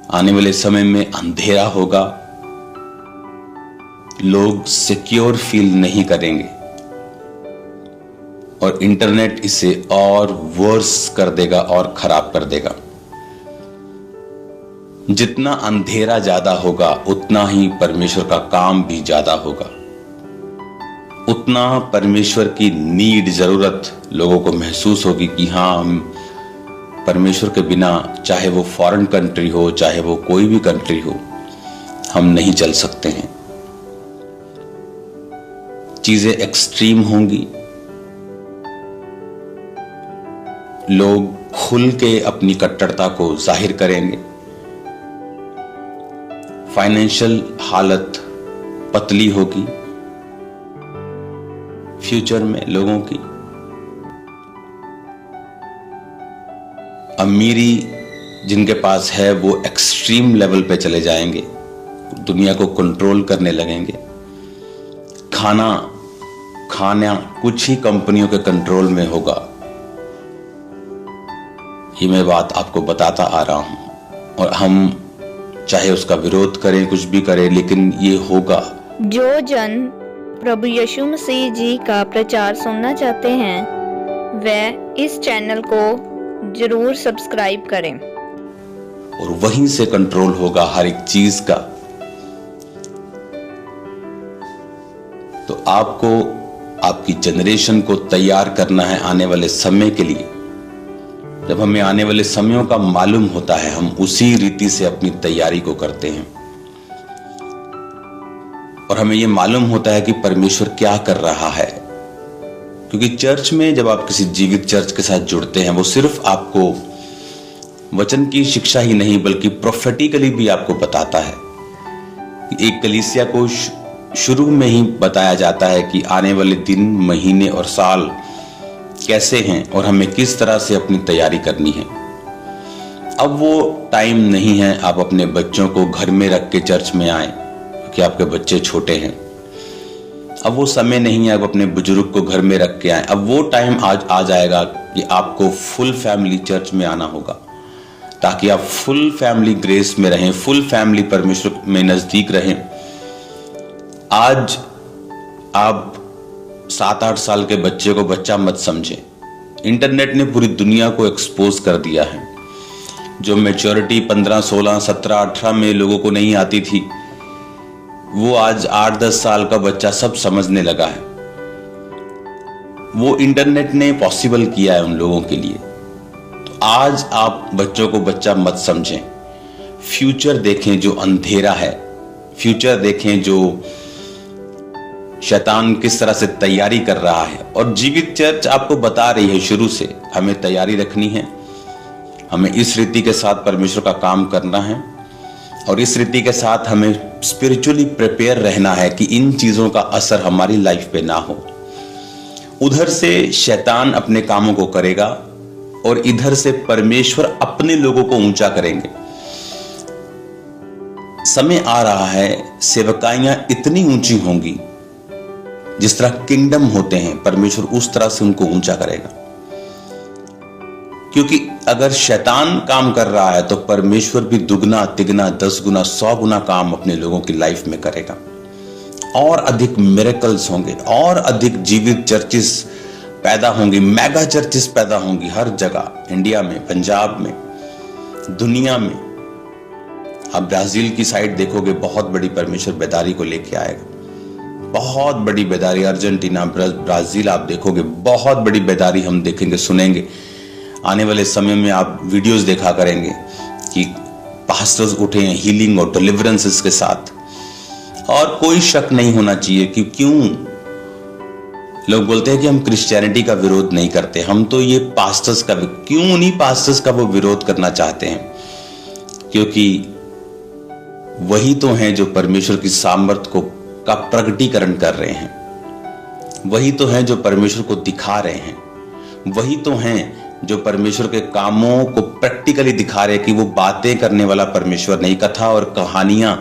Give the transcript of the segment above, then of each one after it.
आने वाले समय में अंधेरा होगा, लोग सिक्योर फील नहीं करेंगे और इंटरनेट इसे और वर्स कर देगा और खराब कर देगा। जितना अंधेरा ज्यादा होगा उतना ही परमेश्वर का काम भी ज्यादा होगा, उतना परमेश्वर की नीड, जरूरत लोगों को महसूस होगी कि हाँ, हम परमेश्वर के बिना, चाहे वो फॉरेन कंट्री हो, चाहे वो कोई भी कंट्री हो, हम नहीं चल सकते हैं। चीजें एक्सट्रीम होंगी, लोग खुल के अपनी कट्टरता को जाहिर करेंगे, फाइनेंशियल हालत पतली होगी फ्यूचर में लोगों की, अमीरी जिनके पास है वो एक्सट्रीम लेवल पे चले जाएंगे, दुनिया को कंट्रोल करने लगेंगे। खाना कुछ ही कंपनियों के कंट्रोल में होगा। ये मैं बात आपको बताता आ रहा हूं और हम चाहे उसका विरोध करें, कुछ भी करें, लेकिन ये होगा। जो जन प्रभु यीशु मसीह जी का प्रचार सुनना चाहते हैं वह इस चैनल को जरूर सब्सक्राइब करें और वहीं से कंट्रोल होगा हर एक चीज का। तो आपको आपकी जनरेशन को तैयार करना है आने वाले समय के लिए। जब हमें आने वाले समयों का मालूम होता है, हम उसी रीति से अपनी तैयारी को करते हैं और हमें यह मालूम होता है कि परमेश्वर क्या कर रहा है। क्योंकि चर्च में जब आप किसी जीवित चर्च के साथ जुड़ते हैं, वो सिर्फ आपको वचन की शिक्षा ही नहीं बल्कि प्रोफेटिकली भी आपको बताता है। एक कलीसिया को शुरू में ही बताया जाता है कि आने वाले दिन, महीने और साल कैसे हैं और हमें किस तरह से अपनी तैयारी करनी है। अब वो टाइम नहीं है आप अपने बच्चों को घर में रख के चर्च में आए क्योंकि आपके बच्चे छोटे हैं। अब वो समय नहीं है आप अपने बुजुर्ग को घर में रख के आए। अब वो टाइम आज आ जाएगा कि आपको फुल फैमिली चर्च में आना होगा ताकि आप फुल फैमिली ग्रेस में रहें, फुल फैमिली परमेश्वर में नजदीक रहें। आज आप 7-8 साल के बच्चे को बच्चा मत समझें। इंटरनेट ने पूरी दुनिया को एक्सपोज कर दिया है। जो मैच्योरिटी 15, 16, 17, 18 में लोगों को नहीं आती थी, वो आज 8-10 साल का बच्चा सब समझने लगा है। वो इंटरनेट ने पॉसिबल किया है उन लोगों के लिए। तो आज आप बच्चों को बच्चा मत समझें, फ्यूचर देखें जो अंधेरा है, फ्यूचर देखें जो शैतान किस तरह से तैयारी कर रहा है। और जीवित चर्च आपको बता रही है शुरू से हमें तैयारी रखनी है, हमें इस रीति के साथ परमेश्वर का काम करना है और इस रीति के साथ हमें स्पिरिचुअली प्रिपेयर रहना है कि इन चीजों का असर हमारी लाइफ पे ना हो। उधर से शैतान अपने कामों को करेगा और इधर से परमेश्वर अपने लोगों को ऊंचा करेंगे। समय आ रहा है, सेवकाइयां इतनी ऊंची होंगी, जिस तरह किंगडम होते हैं, परमेश्वर उस तरह से उनको ऊंचा करेगा। क्योंकि अगर शैतान काम कर रहा है तो परमेश्वर भी दुगना, तिगना, 10 गुना, 100 गुना काम अपने लोगों की लाइफ में करेगा। और अधिक मिरेकल्स होंगे, और अधिक जीवित चर्चिस पैदा होंगी, मेगा चर्चिस पैदा होंगी हर जगह, इंडिया में, पंजाब में, दुनिया में। आप ब्राजील की साइड देखोगे, बहुत बड़ी परमेश्वर बेदारी को लेके आएगा, बहुत बड़ी बेदारी। अर्जेंटीना, ब्राजील आप देखोगे, बहुत बड़ी बेदारी हम देखेंगे, सुनेंगे। आने वाले समय में आप वीडियोस देखा करेंगे कि पास्टर्स उठे हैं हीलिंग और डिलीवरेंसेस के साथ। और कोई शक नहीं होना चाहिए कि क्यों लोग बोलते हैं कि हम क्रिश्चियनिटी का विरोध नहीं करते, हम तो ये पास्टर्स का, क्यों नहीं पास्टर्स का वो विरोध करना चाहते हैं? क्योंकि वही तो हैं जो परमेश्वर की सामर्थ्य का प्रकटीकरण कर रहे हैं, वही तो हैं जो परमेश्वर को दिखा रहे हैं, वही तो हैं जो परमेश्वर के कामों को प्रैक्टिकली दिखा रहे हैं कि वो बातें करने वाला परमेश्वर नहीं, कथा और कहानियां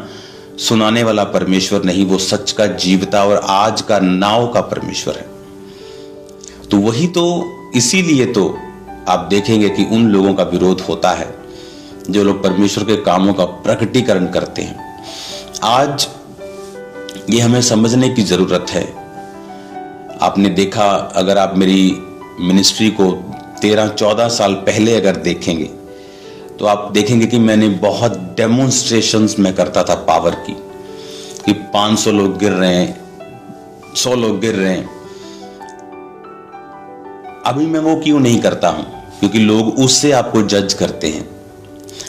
सुनाने वाला परमेश्वर नहीं, वो सच का, जीवता और आज का, नाव का परमेश्वर है। तो वही तो, इसीलिए तो आप देखेंगे कि उन लोगों का विरोध होता है जो लोग परमेश्वर के कामों का प्रकटीकरण करते हैं। आज ये हमें समझने की जरूरत है। आपने देखा, अगर आप मेरी मिनिस्ट्री को 13-14 साल पहले अगर देखेंगे तो आप देखेंगे कि मैंने बहुत डेमोन्स्ट्रेशंस में करता था पावर की, कि 500 लोग गिर रहे हैं, 100 लोग गिर रहे हैं। अभी मैं वो क्यों नहीं करता हूं? क्योंकि लोग उससे आपको जज करते हैं।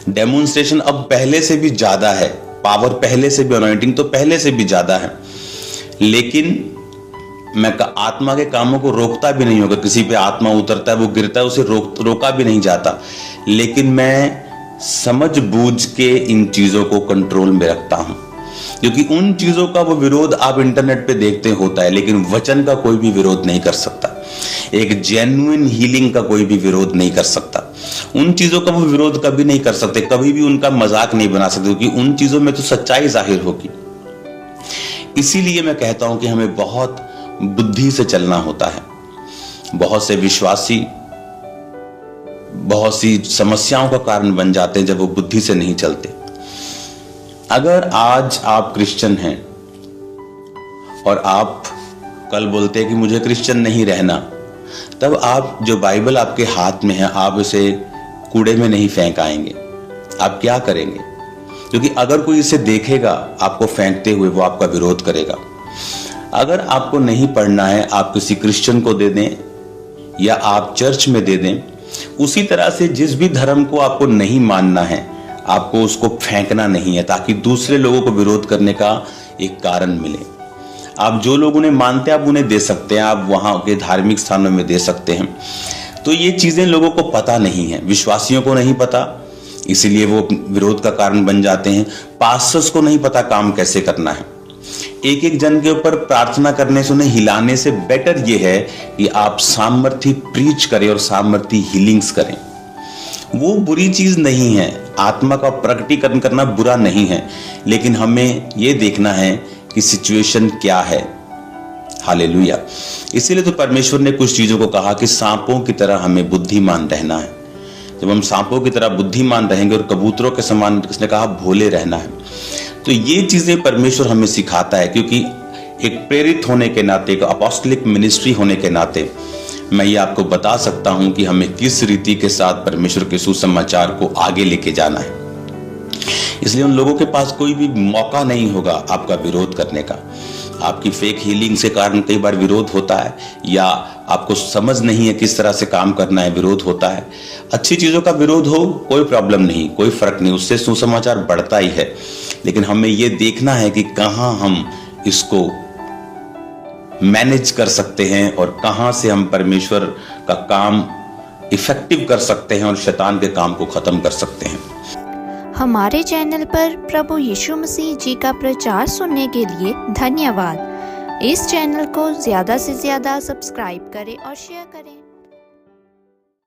डेमोन्स्ट्रेशन अब पहले से भी ज्यादा है, पावर पहले से भी, अनॉइंटिंग तो पहले से भी ज्यादा है, लेकिन मैं आत्मा के कामों को रोकता भी नहीं होगा। किसी पे आत्मा उतरता है, वो गिरता है, उसे रोका भी नहीं जाता, लेकिन मैं समझ बूझ के इन चीजों को कंट्रोल में रखता हूं। क्योंकि उन चीजों का वो विरोध आप इंटरनेट पे देखते होता है, लेकिन वचन का कोई भी विरोध नहीं कर सकता। एक जेन्युइन हीलिंग का कोई भी विरोध नहीं कर सकता। उन चीजों का वो विरोध कभी नहीं कर सकते, कभी भी उनका मजाक नहीं बना सकते, क्योंकि उन चीजों में तो सच्चाई जाहिर होगी। इसीलिए मैं कहता हूं कि हमें बहुत बुद्धि से चलना होता है। बहुत से विश्वासी बहुत सी समस्याओं का कारण बन जाते हैं जब वो बुद्धि से नहीं चलते। अगर आज आप क्रिश्चियन हैं और आप कल बोलते हैं कि मुझे क्रिश्चियन नहीं रहना, तब आप जो बाइबल आपके हाथ में है, आप उसे कूड़े में नहीं फेंक आएंगे। आप क्या करेंगे? क्योंकि अगर कोई इसे देखेगा आपको फेंकते हुए, वो आपका विरोध करेगा। अगर आपको नहीं पढ़ना है, आप किसी क्रिश्चियन को दे दें या आप चर्च में दे दें। उसी तरह से जिस भी धर्म को आपको नहीं मानना है, आपको उसको फेंकना नहीं है, ताकि दूसरे लोगों को विरोध करने का एक कारण मिले। आप जो लोग उन्हें मानते हैं, आप उन्हें दे सकते हैं, आप वहां के धार्मिक स्थानों में दे सकते हैं। तो ये चीजें लोगों को पता नहीं है, विश्वासियों को नहीं पता, इसीलिए वो विरोध का कारण बन जाते हैं। पास्टर्स को नहीं पता काम कैसे करना है। एक एक जन के ऊपर प्रार्थना करने से, उन्हें हिलाने से बेटर ये है कि आप सामर्थी प्रीच करें और सामर्थी हीलिंग्स करें। वो बुरी चीज नहीं है, आत्मा का प्रकटीकरण करना बुरा नहीं है, लेकिन हमें ये देखना है कि सिचुएशन क्या है। हालेलुया। इसीलिए तो परमेश्वर ने कुछ चीजों को कहा कि सांपों की तरह हमें बुद्धिमान रहना है। जब हम सांपों की तरह बुद्धिमान रहेंगे और कबूतरों के समान, उसने कहा, भोले रहना है। तो ये चीजें परमेश्वर हमें सिखाता है, क्योंकि एक प्रेरित होने के नाते, एक अपोस्टलिक मिनिस्ट्री होने के नाते मैं ये आपको बता सकता हूं कि हमें किस रीति के साथ परमेश्वर के सुसमाचार को आगे लेके जाना है। इसलिए उन लोगों के पास कोई भी मौका नहीं होगा आपका विरोध करने का। आपकी फेक हीलिंग से कारण कई बार विरोध होता है, या आपको समझ नहीं है किस तरह से काम करना है, विरोध होता है। अच्छी चीजों का विरोध हो, कोई प्रॉब्लम नहीं, कोई फर्क नहीं, उससे सुसमाचार बढ़ता ही है। लेकिन हमें यह देखना है कि कहां हम इसको मैनेज कर सकते हैं और कहां से हम परमेश्वर का काम इफेक्टिव कर सकते हैं और शैतान के काम को खत्म कर सकते हैं। हमारे चैनल पर प्रभु यीशु मसीह जी का प्रचार सुनने के लिए धन्यवाद। इस चैनल को ज़्यादा से ज़्यादा सब्सक्राइब करें और शेयर करें।